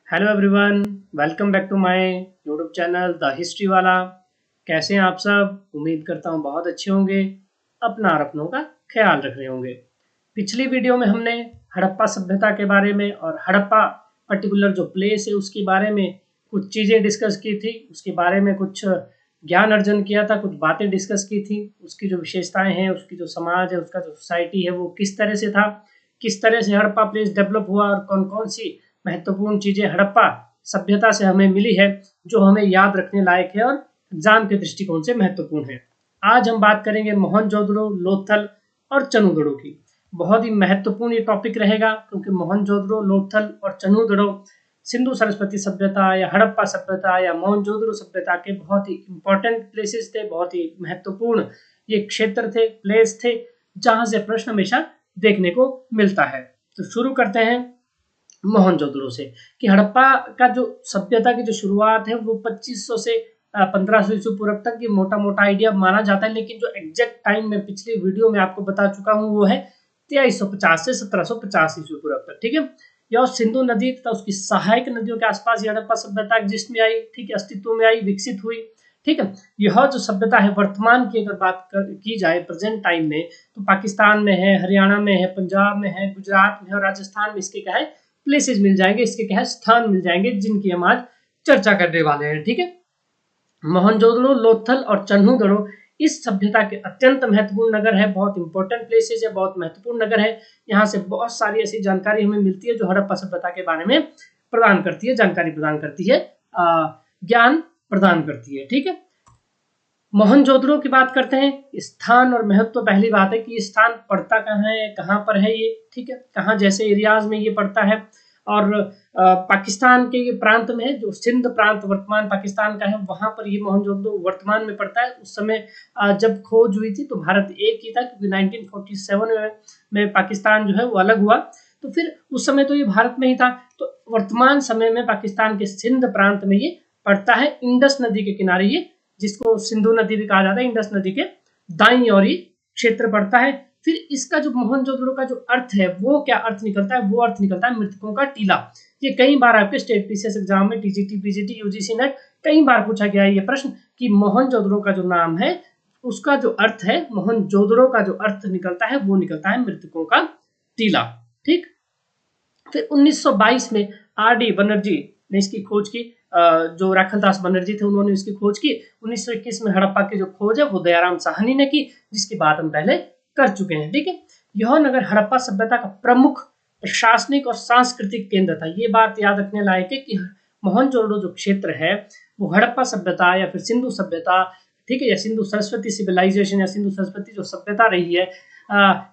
Hello everyone, welcome back to my YouTube channel the history वाला। कैसे हैं आप सब? उम्मीद करता हूँ बहुत अच्छे होंगे, अपना और अपनों का ख्याल रख रहे होंगे। पिछली वीडियो में हमने हड़प्पा सभ्यता के बारे में और हड़प्पा पर्टिकुलर जो प्लेस है उसके बारे में कुछ चीज़ें डिस्कस की थी, उसके बारे में कुछ ज्ञान अर्जन किया था, कुछ बातें डिस्कस की थी। उसकी जो विशेषताएं हैं, उसकी जो समाज है, उसका जो सोसाइटी है वो किस तरह से था, किस तरह से हड़प्पा प्लेस डेवलप हुआ और कौन कौन सी महत्वपूर्ण चीजें हड़प्पा सभ्यता से हमें मिली है जो हमें याद रखने लायक है और एग्जाम के दृष्टिकोण से महत्वपूर्ण है। आज हम बात करेंगे मोहनजोदड़ो, लोथल और चनूदड़ो की। बहुत ही महत्वपूर्ण ये टॉपिक रहेगा क्योंकि मोहनजोदड़ो, लोथल और चनूदड़ो सिंधु सरस्वती सभ्यता या हड़प्पा सभ्यता या मोहनजोदड़ो सभ्यता के बहुत ही इंपॉर्टेंट प्लेसेस थे, बहुत ही महत्वपूर्ण ये क्षेत्र थे, प्लेस थे जहां से प्रश्न हमेशा देखने को मिलता है। तो शुरू करते हैं मोहनजोदड़ो से कि हड़प्पा का जो सभ्यता की जो शुरुआत है वो 2500 से 1500 ईस्वी पूर्व तक ये मोटा मोटा आइडिया माना जाता है, लेकिन जो एग्जैक्ट टाइम मैं पिछली वीडियो में आपको बता चुका हूँ वो है 2350 से 1750 ईस्वी पूर्व तक। ठीक है, यह सिंधु नदी तथा उसकी सहायक नदियों के आसपास ये हड़प्पा सभ्यता एग्जिस्ट में आई, ठीक है, अस्तित्व में आई, विकसित हुई। ठीक है, यह जो सभ्यता है वर्तमान की अगर बात की जाए प्रेजेंट टाइम में, तो पाकिस्तान में है, हरियाणा में है, पंजाब में है, गुजरात में है और राजस्थान में इसके क्या है प्लेसेस मिल जाएंगे, इसके क्या है स्थान मिल जाएंगे जिनकी हम आज चर्चा करने वाले हैं। ठीक है, मोहनजोदड़ो, लोथल और चन्हूदड़ो इस सभ्यता के अत्यंत महत्वपूर्ण नगर है, बहुत इंपॉर्टेंट प्लेसेस है, बहुत महत्वपूर्ण नगर है। यहाँ से बहुत सारी ऐसी जानकारी हमें मिलती है जो हड़प्पा सभ्यता के बारे में प्रदान करती है, जानकारी प्रदान करती है, ज्ञान प्रदान करती है। ठीक है, मोहनजोदड़ो की बात करते हैं। स्थान और महत्व, पहली बात है कि स्थान पड़ता कहाँ है, कहाँ पर है ये, ठीक है, कहाँ जैसे एरियाज में ये पड़ता है और पाकिस्तान के ये प्रांत में है, जो सिंध प्रांत वर्तमान पाकिस्तान का है वहां पर ये मोहनजोदड़ो वर्तमान में पड़ता है। उस समय जब खोज हुई थी तो भारत एक ही था, क्योंकि 1947 में पाकिस्तान जो है वो अलग हुआ, तो फिर उस समय तो ये भारत में ही था। तो वर्तमान समय में पाकिस्तान के सिंध प्रांत में ये पड़ता है, इंडस नदी के किनारे, ये जिसको सिंधु नदी भी कहा जाता है, इंडस नदी के दाईं ओर ही क्षेत्र पड़ता है। फिर इसका जो मोहनजोदड़ो का जो अर्थ है वो क्या अर्थ निकलता है, वो अर्थ निकलता है मृतकों का टीला। ये कई बार आपके स्टेट पीसीएस एग्जाम में टीजीटी, पीजीटी, यूजीसी नेट कई बार पूछा गया है ये प्रश्न कि मोहनजोदड़ो का जो नाम है उसका जो अर्थ है, मोहनजोदड़ो का जो अर्थ निकलता है वो निकलता है मृतकों का टीला। ठीक, फिर 1922 में आर डी बनर्जी ने इसकी खोज की, जो राखलदास बनर्जी थे उन्होंने इसकी खोज की। 1921 में हड़प्पा की जो खोज है वो दयाराम साहनी ने की, जिसकी बात हम पहले कर चुके हैं। ठीक है, यह नगर हड़प्पा सभ्यता का प्रमुख प्रशासनिक और सांस्कृतिक केंद्र था। ये बात याद रखने लायक है कि मोहनजोदड़ो जो क्षेत्र है वो हड़प्पा सभ्यता या फिर सिंधु सभ्यता, ठीक है, या सिंधु सरस्वती सिविलाइजेशन या सिंधु सरस्वती जो सभ्यता रही है,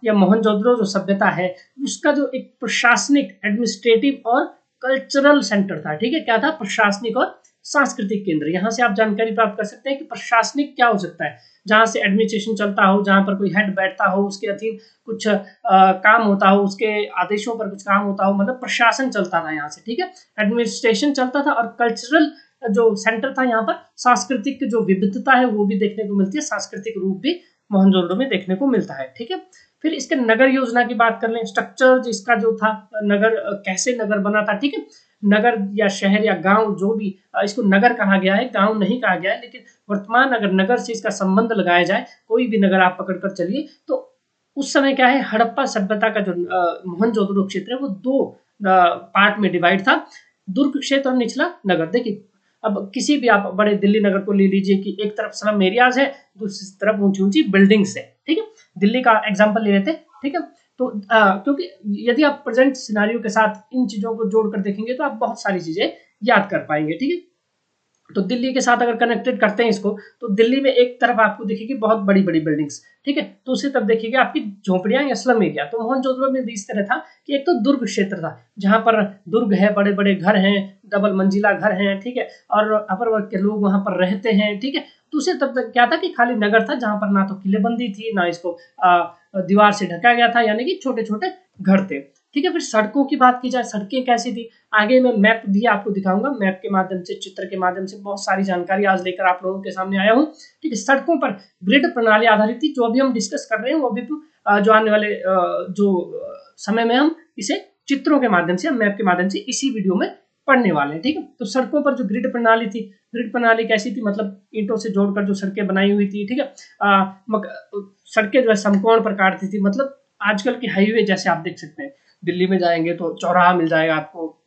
या मोहनजोदड़ो जो सभ्यता है उसका जो एक प्रशासनिक, एडमिनिस्ट्रेटिव और कल्चरल सेंटर था। ठीक है, क्या था? प्रशासनिक और सांस्कृतिक केंद्र। यहाँ से आप जानकारी प्राप्त कर सकते हैं कि प्रशासनिक क्या हो सकता है, जहाँ से एडमिनिस्ट्रेशन चलता हो, जहाँ पर कोई हेड बैठता हो, उसके अधीन कुछ काम होता हो, उसके आदेशों पर कुछ काम होता हो, मतलब प्रशासन चलता था यहाँ से। ठीक है, एडमिनिस्ट्रेशन चलता था और कल्चरल जो सेंटर था, यहाँ पर सांस्कृतिक जो विविधता है वो भी देखने को मिलती है, सांस्कृतिक रूप भी मोहनजोदड़ो में देखने को मिलता है। ठीक है, फिर इसके नगर योजना की बात कर लें, स्ट्रक्चर इसका जो था, नगर कैसे नगर बना था। ठीक है, नगर या शहर या गांव जो भी, इसको नगर कहा गया है, गांव नहीं कहा गया है, लेकिन वर्तमान अगर नगर से इसका संबंध लगाया जाए, कोई भी नगर आप पकड़ कर चलिए, तो उस समय क्या है, हड़प्पा सभ्यता का जो मोहनजोदड़ो क्षेत्र है वो दो पार्ट में डिवाइड था, दुर्ग क्षेत्र और निचला नगर। देखिए, अब किसी भी आप बड़े दिल्ली नगर को ले लीजिए कि एक तरफ स्लम एरियाज है, दूसरी तरफ ऊंची ऊंची बिल्डिंग्स है। ठीक है, दिल्ली का एग्जांपल ले लेते हैं। ठीक है, तो क्योंकि यदि आप प्रेजेंट सिनारियो के साथ इन चीजों को जोड़कर देखेंगे तो आप बहुत सारी चीजें याद कर पाएंगे। ठीक है, तो दिल्ली के साथ अगर कनेक्टेड करते हैं इसको, तो दिल्ली में एक तरफ आपको दिखेगी बहुत बड़ी बड़ी बिल्डिंग्स, ठीक है, दूसरी तरफ देखिएगा आपकी झोपड़ियां या स्लम एरिया। तो मोहनजोदड़ो में भी इस तरह था कि एक तो दुर्ग क्षेत्र था, जहां पर दुर्ग है, बड़े बड़े घर हैं, डबल मंजिला घर हैं, ठीक है, और अपर वर्ग के लोग वहां पर रहते हैं। ठीक है, दूसरी तरफ क्या था कि खाली नगर था, जहां पर ना तो किलेबंदी थी, ना इसको दीवार से ढका गया था, यानी कि छोटे छोटे घर थे। ठीक है, फिर सड़कों की बात की जाए, सड़कें कैसी थी, आगे मैं मैप भी आपको दिखाऊंगा, मैप के माध्यम से, चित्र के माध्यम से बहुत सारी जानकारी आज लेकर आप लोगों के सामने आया हूँ। ठीक है, सड़कों पर ग्रिड प्रणाली आधारित थी, जो अभी हम डिस्कस कर रहे हैं वो अभी जो आने वाले जो समय में हम इसे चित्रों के माध्यम से, मैप के माध्यम से इसी वीडियो में पढ़ने वाले हैं। ठीक है, तो सड़कों पर जो ग्रिड प्रणाली थी, ग्रिड प्रणाली कैसी थी, मतलब ईंटों से जोड़कर जो सड़कें बनाई हुई थी। ठीक है, सड़कें जो है समकोण प्रकार की थी, मतलब आजकल के हाईवे जैसे आप देख सकते हैं, दिल्ली में जाएंगे तो चौराहा मिल जाएगा आपको,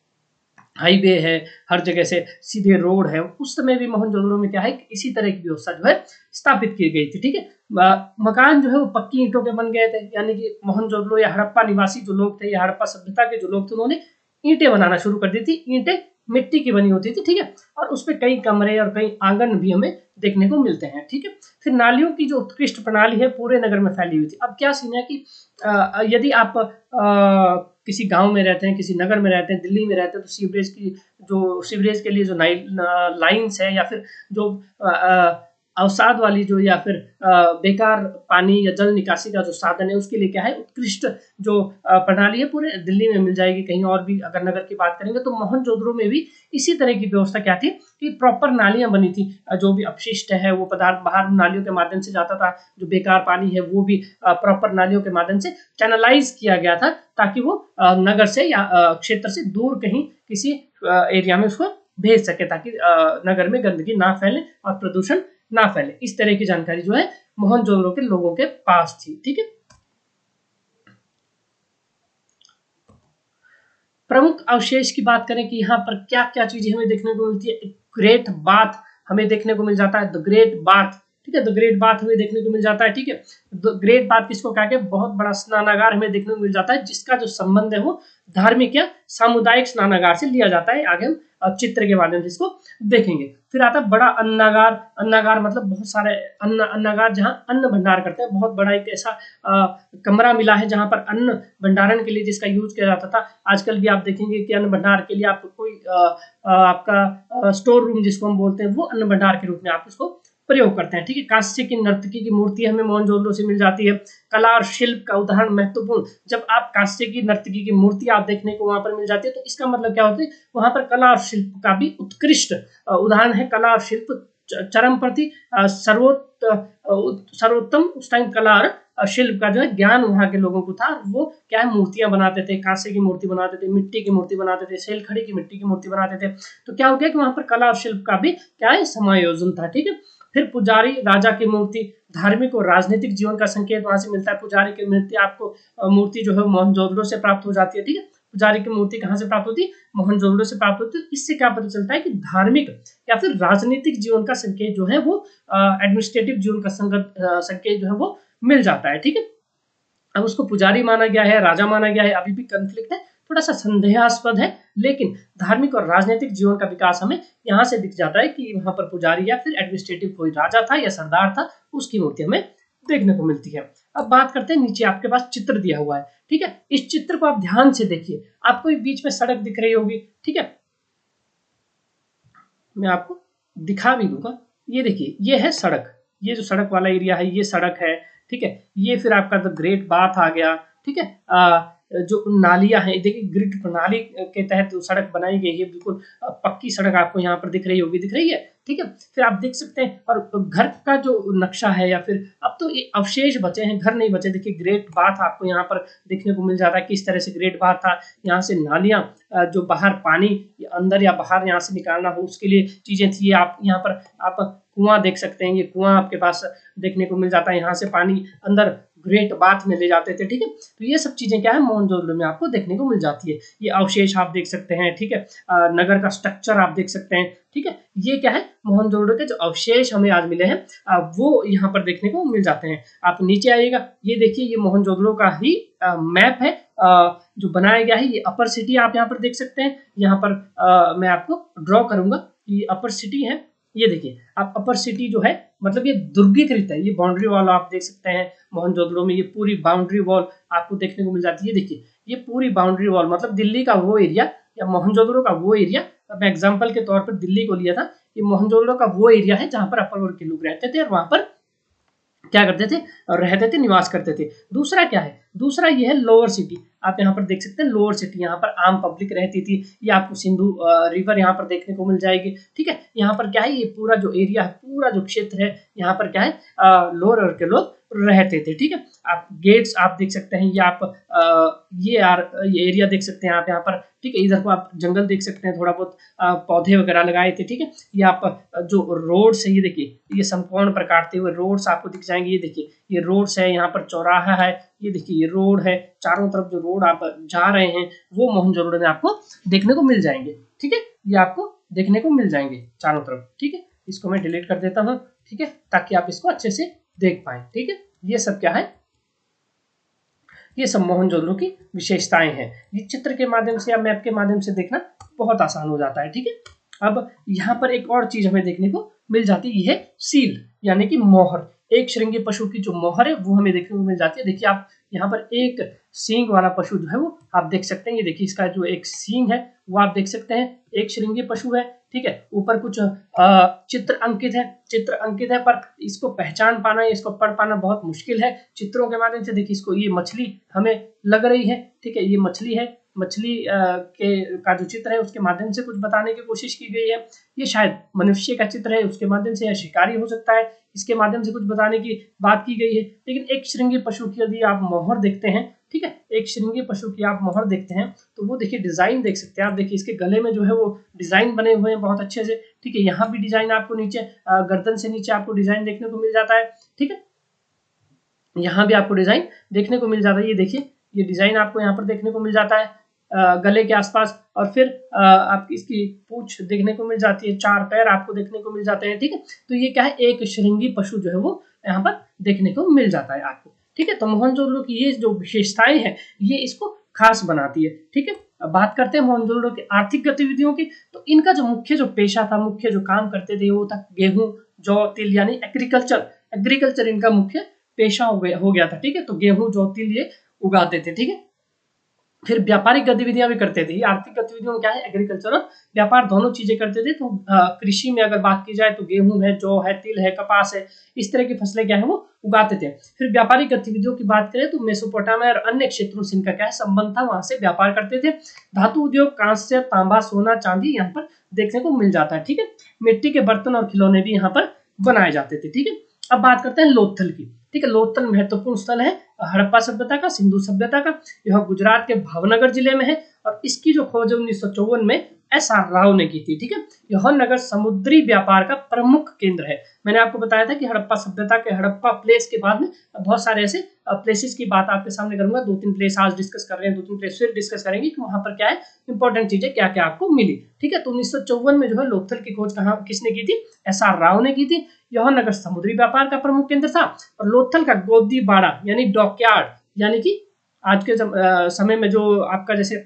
हाईवे है, हर जगह से सीधे रोड है। उस समय भी मोहनजोदड़ो में क्या है, इसी तरह की व्यवस्था जो है स्थापित की गई थी। ठीक है, मकान जो है वो पक्की ईंटों के बन गए थे, यानी कि मोहनजोदड़ो या हड़प्पा निवासी जो लोग थे या हड़प्पा सभ्यता के जो लोग थे, उन्होंने ईंटें बनाना शुरू कर दी थी। ईंटें मिट्टी की बनी होती थी। ठीक है, और उसपे कई कमरे और कई आंगन भी हमें देखने को मिलते हैं। ठीक है, फिर नालियों की जो उत्कृष्ट प्रणाली है पूरे नगर में फैली हुई थी। अब क्या सीन है कि यदि आप किसी गांव में रहते हैं, किसी नगर में रहते हैं, दिल्ली में रहते हैं, तो सीवरेज के लिए जो लाइन्स है या फिर जो अवसाद वाली जो या फिर बेकार पानी या जल निकासी का जो साधन है, उसके लिए क्या है, उत्कृष्ट जो प्रणाली है पूरे दिल्ली में मिल जाएगी। कहीं और भी अगर नगर की बात करेंगे तो मोहनजोदड़ो में भी इसी तरह की व्यवस्था क्या थी कि प्रॉपर नालियां बनी थी। जो भी अपशिष्ट है वो पदार्थ बाहर नालियों के माध्यम से जाता था, जो बेकार पानी है वो भी प्रॉपर नालियों के माध्यम से चैनलाइज किया गया था, ताकि वो नगर से या क्षेत्र से दूर कहीं किसी एरिया में उसको भेज सके, ताकि नगर में गंदगी ना फैले और प्रदूषण ना फैले। इस तरह की जानकारी जो है मोहनजोदड़ो के लोगों के पास थी। ठीक है, प्रमुख अवशेष की बात करें कि यहाँ पर क्या क्या चीजें हमें देखने को मिलती है। ग्रेट बाथ हमें देखने को मिल जाता है, द ग्रेट बाथ। ठीक है, द ग्रेट बाथ हमें देखने को मिल जाता है। ठीक है, द ग्रेट बाथ किसको कहते हैं, बहुत बड़ा स्नानागार हमें देखने को मिल जाता है, जिसका जो संबंध है वो धार्मिक या सामुदायिक स्नानागार से लिया जाता है। आगे हम चित्र के माध्यम से इसको देखेंगे। फिर आता है बड़ा अन्नागार। अन्नागार मतलब बहुत सारे अन्नागार जहाँ अन्न भंडार करते हैं। बहुत बड़ा एक ऐसा कमरा मिला है जहाँ पर अन्न भंडारण के लिए जिसका यूज किया जाता था। आजकल भी आप देखेंगे कि अन्न भंडार के लिए आपको कोई आपका स्टोर रूम जिसको हम बोलते हैं, वो अन्न भंडार के रूप में आप इसको प्रयोग करते हैं। ठीक है, कांस्य की नर्तकी की मूर्ति हमें मोहनजोदड़ो से मिल जाती है। कला और शिल्प का उदाहरण महत्वपूर्ण, जब आप कांस्य की नर्तकी की मूर्ति आप देखने को वहां पर मिल जाती है, तो इसका मतलब क्या होता है, वहां पर कला और शिल्प का भी उत्कृष्ट उदाहरण है। कला और शिल्प चरम प्रति सर्वोत्तम उस टाइम कला और शिल्प का जो है ज्ञान वहाँ के लोगों को था। वो क्या है, मूर्तियां बनाते थे, कांसे की मूर्ति बनाते थे, मिट्टी की मूर्ति बनाते थे, सेलखड़ी की मिट्टी की मूर्ति बनाते थे। तो क्या हो गया कि वहां पर कला और शिल्प का भी क्या है, समायोजन था। ठीक है, फिर पुजारी राजा की मूर्ति, धार्मिक और राजनीतिक जीवन का संकेत वहां से मिलता है। पुजारी की मूर्ति जो है मोहनजोदड़ो से प्राप्त हो जाती है। ठीक है, पुजारी की मूर्ति कहाँ से प्राप्त होती है, मोहनजोदड़ो से प्राप्त होती है। इससे क्या पता चलता है कि धार्मिक या फिर राजनीतिक जीवन का संकेत जो है वो एडमिनिस्ट्रेटिव जीवन का संकेत जो है वो मिल जाता है। ठीक है, अब उसको पुजारी माना गया है, राजा माना गया है, अभी भी कंफ्लिक्ट है, थोड़ा सा संदेहास्पद है, लेकिन धार्मिक और राजनीतिक जीवन का विकास हमें यहाँ से दिख जाता है कि वहां पर पुजारी या फिर एडमिनिस्ट्रेटिव कोई राजा था या सरदार था, उसकी मूर्ति हमें देखने को मिलती है। अब बात करते हैं, नीचे आपके पास चित्र दिया हुआ है। ठीक है, इस चित्र को आप ध्यान से देखिए, आपको बीच में सड़क दिख रही होगी। ठीक है, मैं आपको दिखा भी दूंगा, ये देखिए, ये है सड़क, ये जो सड़क वाला एरिया है ये सड़क है। ठीक है, ये फिर आपका द ग्रेट बाथ आ गया। ठीक है, जो नालियां हैं, देखिए ग्रिड प्रणाली के तहत सड़क बनाई गई है, बिल्कुल पक्की सड़क आपको यहाँ पर दिख रही होगी, दिख रही है। ठीक है, फिर आप देख सकते हैं, और घर का जो नक्शा है या फिर अब तो ये अवशेष बचे हैं, घर नहीं बचे। देखिए ग्रेट बाथ आपको यहाँ पर देखने को मिल जाता है, किस तरह से ग्रेट बाथ था। यहाँ से नालियां जो बाहर पानी अंदर या बाहर यहाँ से निकालना हो उसके लिए चीजें थी। आप यहाँ पर आप कुआं देख सकते हैं, ये कुआं आपके पास देखने को मिल जाता है, यहाँ से पानी अंदर ग्रेट बाथ में ले जाते थे। ठीक है, तो ये सब चीजें क्या है, मोहनजोदड़ो में आपको देखने को मिल जाती है। ये अवशेष आप देख सकते हैं। ठीक है, नगर का स्ट्रक्चर आप देख सकते हैं। ठीक है, ये क्या है, मोहनजोदड़ो के जो अवशेष हमें आज मिले हैं वो यहाँ पर देखने को मिल जाते हैं। आप नीचे आइएगा, ये देखिए, ये मोहनजोदड़ो का ही मैप है जो बनाया गया है। ये अपर सिटी आप यहाँ पर देख सकते हैं। यहाँ पर मैं आपको ड्रॉ करूंगा, ये अपर सिटी है। ये देखिए, आप अपर सिटी जो है, मतलब ये दुर्गीकृत है, ये बाउंड्री वॉल आप देख सकते हैं। मोहनजोदड़ो में ये पूरी बाउंड्री वॉल आपको देखने को मिल जाती है। देखिए, ये पूरी बाउंड्री वॉल मतलब दिल्ली का वो एरिया या मोहनजोदड़ो का वो एरिया, मैं एग्जांपल के तौर पर दिल्ली को लिया था। ये मोहनजोदड़ो का वो एरिया है जहां पर अपर वर्ग के लोग रहते थे और वहां पर क्या करते थे, रहते थे, निवास करते थे। दूसरा क्या है, दूसरा ये है लोअर सिटी। आप यहाँ पर देख सकते हैं लोअर सिटी, यहाँ पर आम पब्लिक रहती थी। ये आपको सिंधु रिवर यहाँ पर देखने को मिल जाएगी। ठीक है, यहाँ पर क्या है, ये पूरा जो एरिया है, पूरा जो क्षेत्र है, यहाँ पर क्या है, लोअर वर्ग के लोग रहते थे। ठीक है, आप गेट्स आप देख सकते हैं, ये आप ये एरिया देख सकते हैं आप यहाँ पर। ठीक है, इधर को आप जंगल देख सकते हैं, थोड़ा बहुत पौधे वगैरह लगाए थे। ठीक है, ये आप जो रोड्स है, ये देखिए, ये समकोण पर काटते हुए रोड्स आपको दिख जाएंगे। ये देखिए, ये रोड्स है, यहाँ पर चौराहा है, ये देखिए ये रोड है, चारों तरफ जो रोड आप जा रहे हैं वो मोहनजोदड़ो में आपको देखने को मिल जाएंगे। ठीक है, ये आपको देखने को मिल जाएंगे चारों तरफ। ठीक है, इसको मैं डिलीट कर देता हूँ। ठीक है, ताकि आप इसको अच्छे से देख पाए। ठीक है, ये सब क्या है, ये सब मोहनजोदड़ो की विशेषताएं हैं। ये चित्र के माध्यम से या मैप के माध्यम से देखना बहुत आसान हो जाता है। ठीक है, अब यहाँ पर एक और चीज हमें देखने को मिल जाती है, ये है सील यानी कि मोहर। एक श्रृंगी पशु की जो मोहर है वो हमें देखने को मिल जाती है। देखिए आप यहाँ पर एक सींग वाला पशु जो है वो आप देख सकते हैं। ये देखिए, इसका जो एक सींग है वो आप देख सकते हैं, एक श्रृंगी पशु है। ठीक है, ऊपर कुछ चित्र अंकित है, पर इसको पहचान पाना, इसको पढ़ पाना बहुत मुश्किल है चित्रों के माध्यम से। देखिए, इसको ये मछली हमें लग रही है। ठीक है, ये मछली है, मछली का जो चित्र है उसके माध्यम से कुछ बताने की कोशिश की गई है। ये शायद मनुष्य का चित्र है, उसके माध्यम से, या शिकारी हो सकता है, इसके माध्यम से कुछ बताने की बात की गई है। लेकिन एक श्रृंगी पशु की यदि आप मोहर देखते हैं, ठीक है, एक श्रृंगी पशु की आप मोहर देखते हैं तो वो देखिए डिजाइन देख सकते हैं आप। देखिए इसके गले में जो है वो डिजाइन बने हुए हैं बहुत अच्छे से। ठीक है, यहाँ भी डिजाइन आपको नीचे गर्दन से नीचे आपको डिजाइन देखने को मिल जाता है। ठीक है, यहाँ भी आपको डिजाइन देखने को मिल जाता है। ये देखिए, ये डिजाइन आपको यहाँ पर देखने को मिल जाता है गले के आसपास। और फिर आप इसकी पूंछ देखने को मिल जाती है, 4 पैर आपको देखने को मिल जाते हैं। ठीक है, तो ये क्या है, एक श्रृंगी पशु जो है वो यहाँ पर देखने को मिल जाता है आपको। ठीक है, तो मोहनजोदड़ो की ये जो विशेषताएं हैं ये इसको खास बनाती है। ठीक है, अब बात करते हैं मोहनजोदड़ो की आर्थिक गतिविधियों की। तो इनका जो मुख्य जो पेशा था, मुख्य जो काम करते थे वो था गेहूं, जौ, तिल यानी एग्रीकल्चर इनका मुख्य पेशा हो गया था। ठीक है, तो गेहूं, जौ, तिल ये उगाते थे। ठीक है, फिर व्यापारिक गतिविधियां भी करते थे। आर्थिक गतिविधियों में क्या है, एग्रीकल्चर और व्यापार दोनों चीजें करते थे। तो कृषि में अगर बात की जाए तो गेहूं है, जौ है, तिल है, कपास है, इस तरह की फसलें क्या है वो उगाते थे। फिर व्यापारिक गतिविधियों की बात करें तो मेसोपोटामिया और अन्य क्षेत्रों से इनका क्या है संबंध था, वहां से व्यापार करते थे। धातु उद्योग, कांस्य, तांबा, सोना, चांदी यहाँ पर देखने को मिल जाता है। ठीक है, मिट्टी के बर्तन और खिलौने भी यहाँ पर बनाए जाते थे। ठीक है, अब बात करते हैं लोथल की। ठीक है, लोथल महत्वपूर्ण स्थल है हड़प्पा सभ्यता का, सिंधु सभ्यता का। यह गुजरात के भावनगर जिले में है और इसकी जो खोज 1954 में SR राव ने की थी। ठीक है, यह नगर समुद्री व्यापार का प्रमुख केंद्र है। मैंने आपको बताया था कि हड़प्पा सभ्यता के हड़प्पा प्लेस के बाद में बहुत सारे ऐसे प्लेसेस की बात आपके सामने करूंगा। 2-3 प्लेस आज डिस्कस कर रहे हैं, 2-3 प्लेस फिर डिस्कस करेंगे कि वहां पर क्या है इंपॉर्टेंट चीजें क्या क्या आपको मिली। ठीक है, तो 1954 में जो है लोथल की खोज कहाँ किसने की थी, SR राव ने की थी। यह नगर समुद्री व्यापार का प्रमुख केंद्र था और लोथल का गोदीबाड़ा यानी डॉकयार्ड, यानी कि आज के समय में जो आपका जैसे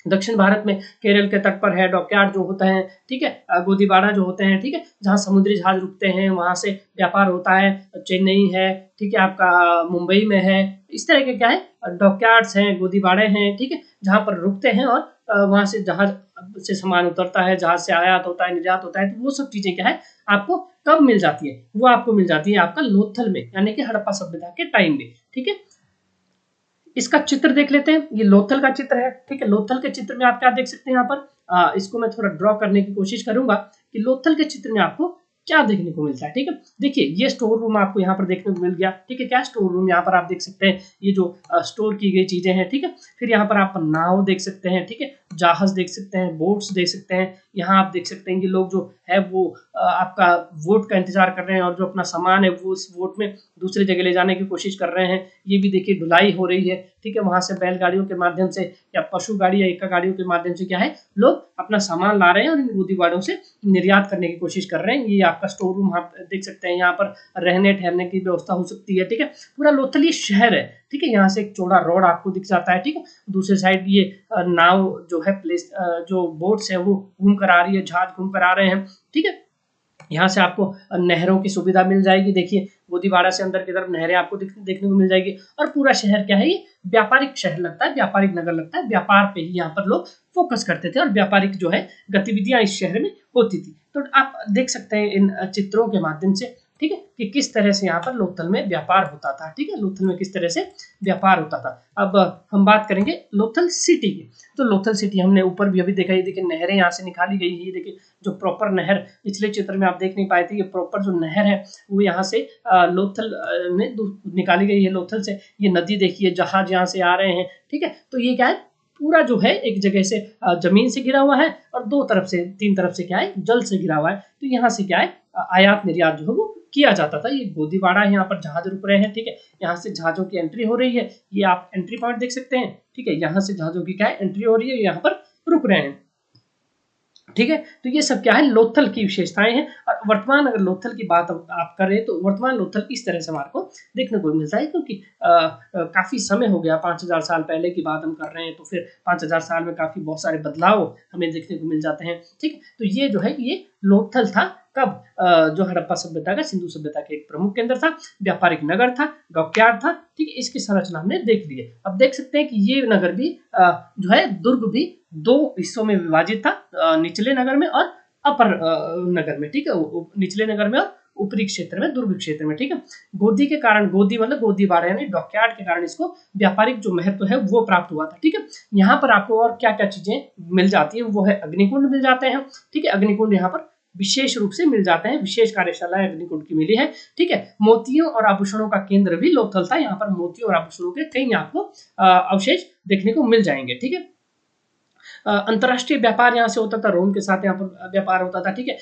दक्षिण भारत में केरल के तट पर है डॉकयार्ड जो होता है। ठीक है, गोदीबाड़ा जो होते हैं। ठीक है, जहाँ समुद्री जहाज रुकते हैं, वहां से व्यापार होता है। चेन्नई है, ठीक है, आपका मुंबई में है, इस तरह के क्या है डॉकयार्ड्स हैं, गोदीबाड़े हैं। ठीक है, जहाँ पर रुकते हैं और वहां से जहाज से सामान उतरता है, जहाज से आयात होता है, निर्यात होता है। तो वो सब चीजें क्या है आपको कब मिल जाती है, वो आपको मिल जाती है आपका लोथल में, यानी कि हड़प्पा सभ्यता के टाइम में। ठीक है, इसका चित्र देख लेते हैं। ये लोथल का चित्र है। ठीक है, लोथल के चित्र में आप क्या देख सकते हैं यहाँ पर इसको मैं थोड़ा ड्रॉ करने की कोशिश करूंगा कि लोथल के चित्र में आपको क्या देखने को मिलता है। ठीक है, देखिए ये स्टोर रूम आपको यहाँ पर देखने को मिल गया। ठीक है, क्या स्टोर रूम यहाँ पर आप देख सकते हैं, ये जो स्टोर की गई चीजें हैं। ठीक है, फिर यहाँ पर आप नाव देख सकते हैं। ठीक है, जहाज देख सकते हैं, बोट्स देख सकते हैं। यहाँ आप देख सकते हैं कि लोग जो है वो आपका वोट का इंतजार कर रहे हैं और जो अपना सामान है वो उस वोट में दूसरी जगह ले जाने की कोशिश कर रहे हैं। ये भी देखिए ढुलाई हो रही है। ठीक है, वहां से बैलगाड़ियों के माध्यम से या पशु गाड़ी या इक्का गाड़ियों के माध्यम से क्या है लोग अपना सामान ला रहे हैं और इन गोदीबाड़ों से निर्यात करने की कोशिश कर रहे हैं। ये आपका स्टोर रूम आप देख सकते हैं, यहाँ पर रहने ठहरने की व्यवस्था हो सकती है। ठीक है, पूरा लोथल ये शहर है। ठीक है, यहाँ से एक चौड़ा रोड आपको दिख जाता है। ठीक है, दूसरी साइड ये नाव जो है प्लेस जो बोट्स है वो घूम कर आ रही है, जहाज घूम कर आ रहे हैं। ठीक है, यहाँ से आपको नहरों की सुविधा मिल जाएगी। देखिए गोदीबाड़ा से अंदर की तरफ नहरें आपको देखने को मिल जाएगी और पूरा शहर क्या है, ये व्यापारिक शहर लगता है, व्यापारिक नगर लगता है। व्यापार पे ही यहाँ पर लोग फोकस करते थे और व्यापारिक जो है गतिविधियां इस शहर में होती थी। तो आप देख सकते हैं इन चित्रों के माध्यम से ठीक है, कि किस तरह से यहाँ पर लोथल में व्यापार होता था। ठीक है, लोथल में किस तरह से व्यापार होता था। अब हम बात करेंगे लोथल सिटी की। तो लोथल सिटी हमने ऊपर भी अभी देखा, ये देखिए नहरें यहाँ से निकाली गई है। ये देखिए जो प्रॉपर नहर पिछले चित्र में आप देख नहीं पाए थे, ये प्रॉपर जो नहर है वो यहाँ से लोथल में निकाली गई है। लोथल से ये नदी देखिए, जहाज यहाँ से आ रहे हैं। ठीक है, तो ये क्या है, पूरा जो है एक जगह से जमीन से घिरा हुआ है और दो तरफ से, तीन तरफ से क्या है, जल से घिरा हुआ है। तो यहाँ से क्या है, आयात निर्यात जो है वो किया जाता था। ये गोदीवाड़ा है, यहाँ पर जहाज रुक रहे हैं। ठीक है, यहाँ से जहाजों की एंट्री हो रही है। ये आप एंट्री पॉइंट देख सकते हैं। ठीक है, यहाँ से जहाजों की क्या है, एंट्री हो रही है, यहाँ पर रुक रहे हैं। ठीक है, तो ये सब क्या है, लोथल की विशेषताएं हैं। और वर्तमान अगर लोथल की बात आप करें तो वर्तमान लोथल इस तरह से हमारे को देखने को मिलता है, क्योंकि काफी समय हो गया, 5000 साल पहले की बात हम कर रहे हैं, तो फिर 5000 साल में काफी बहुत सारे बदलाव हमें देखने को मिल जाते हैं। ठीक है, तो ये जो है ये लोथल था कब, जो हड़प्पा सभ्यता का, सिंधु सभ्यता के एक प्रमुख केंद्र था, व्यापारिक नगर था, डॉकयार्ड था। ठीक है, इसकी संरचना हमने देख ली है। अब देख सकते हैं कि ये नगर भी जो है, दुर्ग भी दो हिस्सों में विभाजित था, निचले नगर में और अपर नगर में। ठीक है, निचले नगर में और ऊपरी क्षेत्र में, दुर्ग क्षेत्र में। ठीक है, गोदी के कारण, गोदी मतलब गोदीवाड़ा यानी डॉकयार्ड के कारण इसको व्यापारिक जो महत्व है वो प्राप्त हुआ था। ठीक है, यहाँ पर आपको और क्या क्या चीजें मिल जाती है, वो है अग्निकुंड मिल जाते हैं। ठीक है, अग्निकुंड यहाँ पर विशेष रूप से मिल जाते हैं, विशेष कार्यशालाएं अग्निकुंड की मिली है। ठीक है, मोतियों और आभूषणों का केंद्र भी लोथल था। यहाँ पर मोतियों और आभूषणों के कई आपको अवशेष देखने को मिल जाएंगे। ठीक है, अंतरराष्ट्रीय व्यापार यहाँ से होता था, रोम के साथ यहाँ पर व्यापार होता था। ठीक है,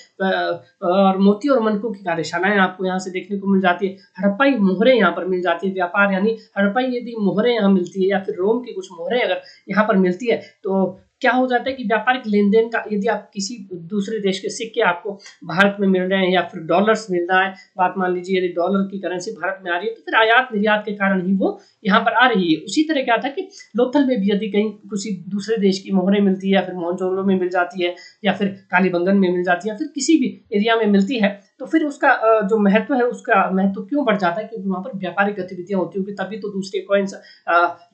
और मोती और मनकों की कार्यशालाएं आपको यहाँ से देखने को मिल जाती है। हड़प्पाई मोहरें यहाँ पर मिल जाती है। व्यापार यानी हड़प्पाई यदि मोहरें यहाँ मिलती है या फिर रोम की कुछ मोहरें अगर यहाँ पर मिलती है, तो क्या हो जाता है कि व्यापारिक लेन देन का, यदि आप किसी दूसरे देश के सिक्के आपको भारत में मिल रहे हैं या फिर डॉलर्स मिल रहा है, बात मान लीजिए यदि डॉलर की करेंसी भारत में आ रही है, तो फिर आयात निर्यात के कारण ही वो यहाँ पर आ रही है। उसी तरह क्या था कि लोथल में भी यदि कहीं किसी दूसरे देश की मोहरें मिलती है या फिर मोहनजोदड़ो में मिल जाती है या फिर कालीबंगन में मिल जाती है या फिर किसी भी एरिया में मिलती है, तो फिर उसका जो महत्व है, उसका महत्व क्यों बढ़ जाता है, क्योंकि वहाँ पर व्यापारिक गतिविधियां होती होगी, तभी तो दूसरे कॉइन्स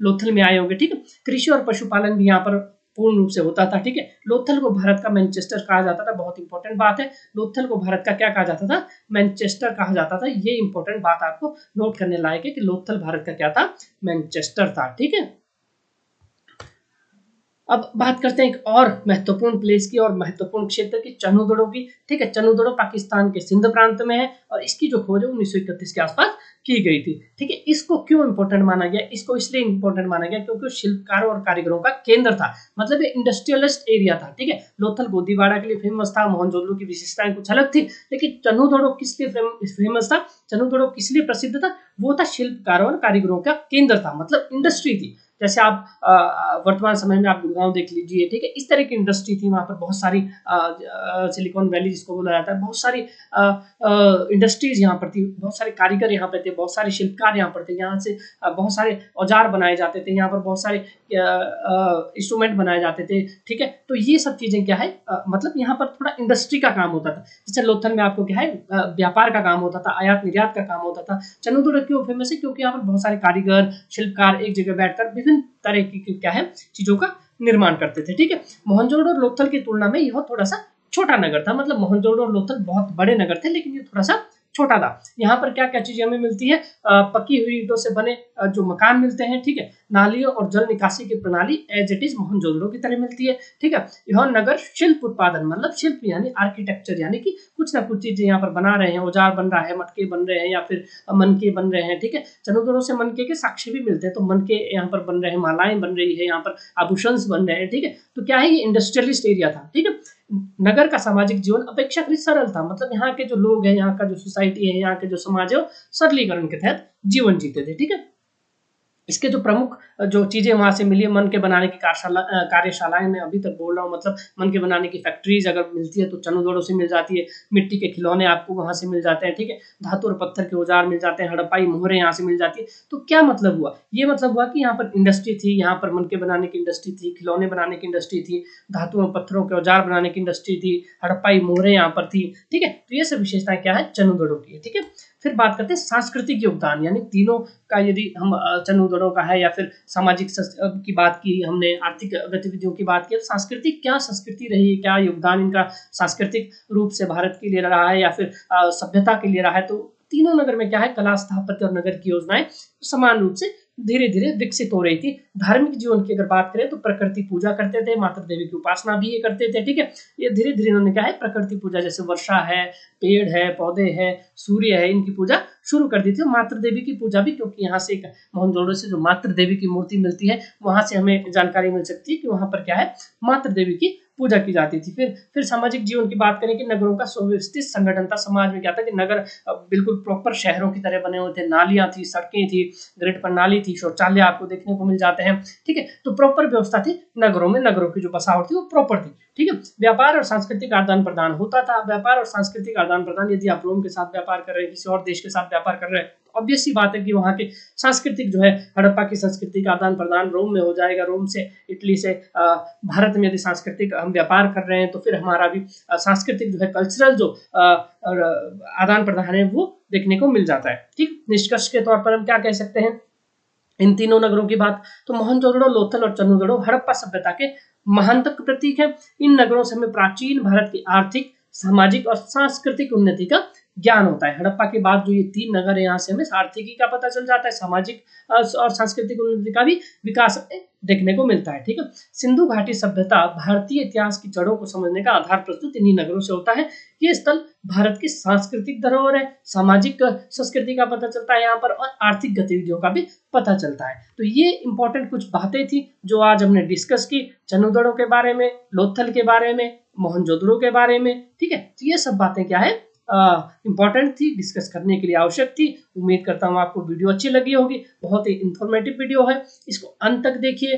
लोथल में आए होंगे। ठीक है, कृषि और पशुपालन भी यहाँ पर पूर्ण रूप से होता था। ठीक है, लोथल को भारत का मैनचेस्टर कहा जाता था। बहुत इंपॉर्टेंट बात है, लोथल को भारत का क्या कहा जाता था, मैनचेस्टर कहा जाता था। ये इंपॉर्टेंट बात आपको नोट करने लायक है कि लोथल भारत का क्या था, मैनचेस्टर था। ठीक है, अब बात करते हैं एक और महत्वपूर्ण प्लेस की और महत्वपूर्ण क्षेत्र की, चनुदड़ो की। ठीक है, चनुदड़ो पाकिस्तान के सिंध प्रांत में है और इसकी जो खोज है 1931 के आसपास की गई थी। ठीक है, इसको क्यों इंपॉर्टेंट माना गया, इसको इसलिए इंपॉर्टेंट माना गया क्योंकि शिल्पकारों और कारीगरों का केंद्र था, मतलब ये इंडस्ट्रियलिस्ट एरिया था। ठीक है, लोथल गोदीवाड़ा के लिए फेमस था, मोहनजोदड़ो की विशेषताएं कुछ अलग थी, लेकिन चनुदड़ो किस लिए फेमस था, चनुदड़ो किस लिए प्रसिद्ध था, वो था शिल्पकारों और कारीगरों का केंद्र था, मतलब इंडस्ट्री थी। जैसे आप वर्तमान समय में आप गुड़गांव देख लीजिए। ठीक है, इस तरह की इंडस्ट्री थी वहाँ पर, बहुत सारी सिलिकॉन वैली जिसको बोला जाता है, बहुत सारी इंडस्ट्रीज यहाँ पर थी, बहुत सारे कारीगर यहाँ पे थे, बहुत सारे शिल्पकार यहाँ पर थे, यहाँ से बहुत सारे औजार बनाए जाते थे, यहाँ पर बहुत सारे इंस्ट्रूमेंट बनाए जाते थे। ठीक है, तो ये सब चीजें क्या है, मतलब यहाँ पर थोड़ा इंडस्ट्री का काम होता था। जैसे लोथल में आपको क्या है, व्यापार का काम होता था, आयात निर्यात का काम होता था। चनुदड़ो क्यों फेमस है, क्योंकि यहाँ पर बहुत सारे कारीगर शिल्पकार एक जगह बैठकर विभिन्न तरह की क्या है चीजों का निर्माण करते थे। ठीक है, मोहनजोदड़ो और लोथल की तुलना में यह थोड़ा सा छोटा नगर था, मतलब मोहनजोदड़ो और लोथल बहुत बड़े नगर थे, लेकिन ये थोड़ा सा छोटा था। यहाँ पर क्या क्या चीजें हमें मिलती है, पकी हुई ईंटों से बने जो मकान मिलते हैं। ठीक है, नालियों और जल निकासी की प्रणाली एज इट इज मोहनजोदड़ो की तरह मिलती है। ठीक है, यह नगर शिल्प उत्पादन, मतलब शिल्प यानी आर्किटेक्चर, यानी कि कुछ ना कुछ चीजें यहाँ पर बना रहे हैं, औजार बन रहा है, मटके बन रहे हैं या फिर मनके बन रहे हैं। ठीक है, चनुदड़ो से मनके के साक्ष्य भी मिलते हैं, तो मनके यहाँ पर बन रहे हैं, मालाएं बन रही है, यहाँ पर आभूषण बन रहे हैं। ठीक है, तो क्या है, ये इंडस्ट्रियलिस्ट एरिया था। ठीक है, नगर का सामाजिक जीवन अपेक्षाकृत सरल था, मतलब यहाँ के जो लोग हैं, यहाँ का जो सोसाइटी है, यहाँ के जो समाज है, सरलीकरण के तहत जीवन जीते थे। ठीक है, इसके जो प्रमुख जो चीजें वहां से मिली है, मन के बनाने की कार्यशालाएं मैं अभी तक बोल रहा हूँ, मतलब मन के बनाने की फैक्ट्रीज अगर मिलती है तो चनुदड़ो से मिल जाती है, मिट्टी के खिलौने आपको वहां से मिल जाते हैं। ठीक है, धातु और पत्थर के औजार मिल जाते हैं, हड़प्पाई मोहरें यहाँ से मिल जाती है। तो क्या मतलब हुआ, ये मतलब हुआ कि यहाँ पर इंडस्ट्री थी, यहाँ पर मन के बनाने की इंडस्ट्री थी, खिलौने बनाने की इंडस्ट्री थी, धातु और पत्थरों के औजार बनाने की इंडस्ट्री थी, हड़प्पाई मोहरें यहाँ पर थी। ठीक है, तो ये सब विशेषताएं क्या है, चनुदड़ो की है। ठीक है, फिर बात करते हैं सांस्कृतिक योगदान, यानी तीनों का यदि हम चंदूगढ़ों का है या फिर सामाजिक की बात की हमने, आर्थिक गतिविधियों की बात की, तो सांस्कृतिक क्या संस्कृति रही है, क्या योगदान इनका सांस्कृतिक रूप से भारत के लिए रहा है या फिर सभ्यता के लिए रहा है। तो तीनों नगर में क्या है, कला, स्थापत्य और नगर की योजनाएं समान रूप से धीरे धीरे विकसित हो रही थी। धार्मिक जीवन की अगर बात करें तो प्रकृति पूजा करते थे, मातृ देवी की उपासना भी ये करते थे, ठीक है। ये धीरे धीरे इन्होंने क्या है, प्रकृति पूजा जैसे वर्षा है, पेड़ है, पौधे है, सूर्य है, इनकी पूजा शुरू कर दी थी। मातृ देवी की पूजा भी, क्योंकि यहाँ से एक मोहनजोदड़ो से जो मातृ देवी की मूर्ति मिलती है, वहां से हमें जानकारी मिल सकती है कि वहां पर क्या है, मातृ देवी की पूजा की जाती थी। फिर सामाजिक जीवन की बात करें कि नगरों का सुव्यवस्थित संगठन था। समाज में क्या था कि नगर बिल्कुल प्रॉपर शहरों की तरह बने हुए थे, नालियां थी, सड़कें थी, ग्रिड प्रणाली थी, शौचालय आपको देखने को मिल जाते हैं, ठीक है। तो प्रॉपर व्यवस्था थी नगरों में, नगरों की जो बसावट थी वो प्रॉपर थी, ठीक है। व्यापार और सांस्कृतिक आदान प्रदान होता था। व्यापार और सांस्कृतिक आदान प्रदान, यदि आप रोम के साथ व्यापार कर रहे हैं, किसी और देश के साथ व्यापार कर रहे हैं, ऑब्वियस सी बात है कि वहाँ के सांस्कृतिक जो है, हड़प्पा की संस्कृति का आदान प्रदान रोम में हो जाएगा। रोम से, इटली से भारत में यदि सांस्कृतिक हम व्यापार कर रहे हैं तो फिर हमारा भी सांस्कृतिक जो है, कल्चरल जो आदान प्रदान है वो देखने को मिल जाता है, ठीक। निष्कर्ष के तौर पर हम क्या कह सकते हैं इन तीनों नगरों की बात, तो मोहनजोदड़ो, लोथल और चंदूगढ़ हड़प्पा सभ्यता के महानतम प्रतीक है। इन नगरों से हमें प्राचीन भारत की आर्थिक, सामाजिक और सांस्कृतिक उन्नति का ज्ञान होता है। हड़प्पा के बाद जो ये तीन नगर है, यहाँ से हमें आर्थिकी का पता चल जाता है, सामाजिक और सांस्कृतिक उन्नति का भी विकास देखने को मिलता है, ठीक है। सिंधु घाटी सभ्यता भारतीय इतिहास की जड़ों को समझने का आधार प्रस्तुत इन्हीं नगरों से होता है। ये स्थल भारत की सांस्कृतिक धरोहर है, सामाजिक संस्कृति का पता चलता है यहाँ पर, और आर्थिक गतिविधियों का भी पता चलता है। तो ये इंपॉर्टेंट कुछ बातें थी जो आज हमने डिस्कस की, चंदूगढ़ के बारे में, लोथल के बारे में, मोहनजोदड़ो के बारे में, ठीक है। तो ये सब बातें क्या है, इंपॉर्टेंट थी, डिस्कस करने के लिए आवश्यक थी। उम्मीद करता हूँ आपको वीडियो अच्छी लगी होगी। बहुत ही इंफॉर्मेटिव वीडियो है, इसको अंत तक देखिए।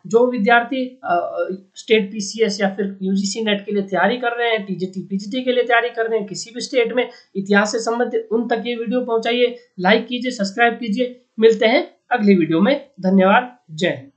जो विद्यार्थी स्टेट पीसीएस या फिर यूजीसी नेट के लिए तैयारी कर रहे हैं, टीजीटी पीजीटी के लिए तैयारी कर रहे हैं, किसी भी स्टेट में इतिहास से संबंधित, उन तक ये वीडियो पहुंचाइए, लाइक कीजिए, सब्सक्राइब कीजिए। मिलते हैं अगली वीडियो में। धन्यवाद, जय हिंद।